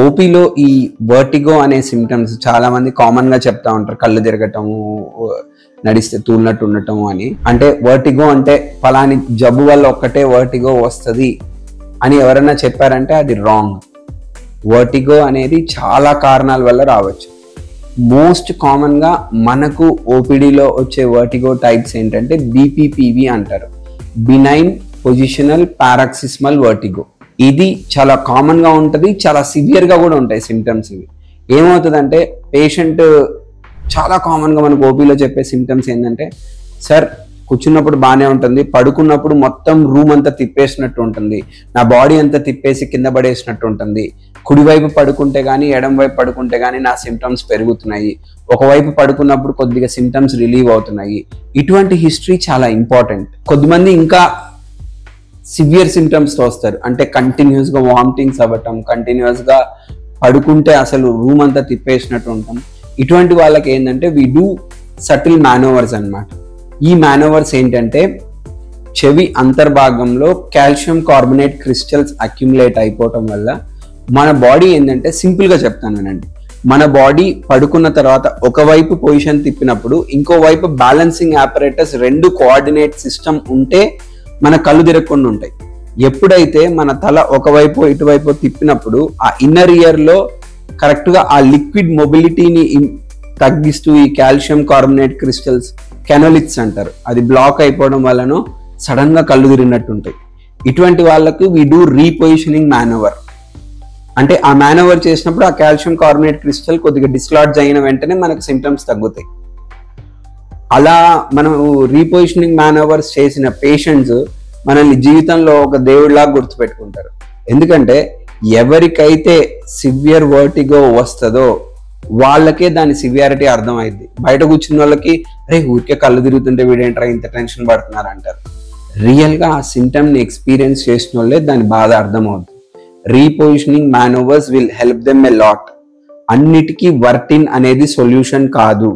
ఓపీలో ఈ వర్టిగో అనే సిమ్టమ్స్ చాలా మంది కామన్ గా చెప్తా ఉంటారు. కళ్ళు తిరగటము, నడిస్తే తూలినట్టు ఉండటము అని. అంటే వర్టిగో అంటే ఫలాని జబ్బు వల్ల ఒక్కటే వర్టిగో వస్తుంది అని ఎవరైనా చెప్పారంటే అది రాంగ్. వర్టిగో అనేది చాలా కారణాల వల్ల రావచ్చు. మోస్ట్ కామన్ గా మనకు ఓపీడీలో వచ్చే వర్టిగో టైప్స్ ఏంటంటే బీపీపీవి అంటారు, బినైన్ పొజిషనల్ పారాక్సిస్మల్ వర్టిగో. ఇది చాలా కామన్ గా ఉంటుంది, చాలా సివియర్ గా కూడా ఉంటాయి సిమ్టమ్స్. ఇవి ఏమవుతుందంటే పేషెంట్ చాలా కామన్ గా మనకు ఓపీలో చెప్పే సిమ్టమ్స్ ఏంటంటే, సార్ కూర్చున్నప్పుడు బాగానే ఉంటుంది, పడుకున్నప్పుడు మొత్తం రూమ్ అంతా తిప్పేసినట్టు ఉంటుంది, నా బాడీ అంతా తిప్పేసి కింద పడేసినట్టు ఉంటుంది, కుడివైపు పడుకుంటే కానీ ఎడం వైపు పడుకుంటే కానీ నా సిమ్టమ్స్ పెరుగుతున్నాయి, ఒకవైపు పడుకున్నప్పుడు కొద్దిగా సిమ్టమ్స్ రిలీవ్ అవుతున్నాయి. ఇటువంటి హిస్టరీ చాలా ఇంపార్టెంట్. కొద్దిమంది ఇంకా సివియర్ సిమ్టమ్స్తో వస్తారు, అంటే కంటిన్యూస్గా వామిటింగ్స్ అవ్వటం, కంటిన్యూస్గా పడుకుంటే అసలు రూమ్ అంతా తిప్పేసినట్టు ఉంటాం. ఇటువంటి వాళ్ళకి ఏంటంటే వి డూ సటిల్ మేనోవర్స్ అన్నమాట. ఈ మేనోవర్స్ ఏంటంటే చెవి అంతర్భాగంలో కాల్షియం కార్బోనేట్ క్రిస్టల్స్ అక్యుములేట్ అయిపోవటం వల్ల మన బాడీ ఏంటంటే, సింపుల్గా చెప్తాను వినండి, మన బాడీ పడుకున్న తర్వాత ఒకవైపు పొజిషన్ తిప్పినప్పుడు ఇంకోవైపు బ్యాలెన్సింగ్ ఆపరేటస్ రెండు కోఆర్డినేట్ సిస్టమ్ ఉంటే మన కళ్ళు తిరగకుండా ఉంటాయి. ఎప్పుడైతే మన తల ఒకవైపు ఇటువైపు తిప్పినప్పుడు ఆ ఇన్నర్ ఇయర్ లో కరెక్ట్ గా ఆ లిక్విడ్ మొబిలిటీని తగ్గిస్తూ ఈ కాల్షియం కార్బోనేట్ క్రిస్టల్స్, కెనోలిక్స్ అంటారు, అది బ్లాక్ అయిపోవడం వలన సడన్ గా కళ్ళు తిరిగినట్టు ఉంటాయి. ఇటువంటి వాళ్ళకు వి డూ రీపొజిషనింగ్ మేనోవర్. అంటే ఆ మేనోవర్ చేసినప్పుడు ఆ కాల్షియం కార్బోనేట్ క్రిస్టల్ కొద్దిగా డిస్లాడ్జ్ అయిన వెంటనే మనకు సిమ్టమ్స్ తగ్గుతాయి. అలా మనం రీపొజిషనింగ్ మేనోవర్స్ చేసిన పేషెంట్స్ మనల్ని జీవితంలో ఒక దేవుడిలాగా గుర్తుపెట్టుకుంటారు. ఎందుకంటే ఎవరికైతే సివియర్ వర్టిగో వస్తుందో వాళ్ళకే దాని సివియారిటీ అర్థమైంది. బయట కూర్చున్న వాళ్ళకి అరే ఊరికే కళ్ళు తిరుగుతుంటే వీడేంట్రా ఇంత టెన్షన్ పడుతున్నారు అంటారు. రియల్గా ఆ సిమ్టమ్ని ఎక్స్పీరియన్స్ చేసిన వాళ్ళే దాని బాధ అర్థమవుతుంది. Repositioning manoeuvres will help them a lot. అన్నిటికీ వర్టిన్ అనేది సొల్యూషన్ కాదు.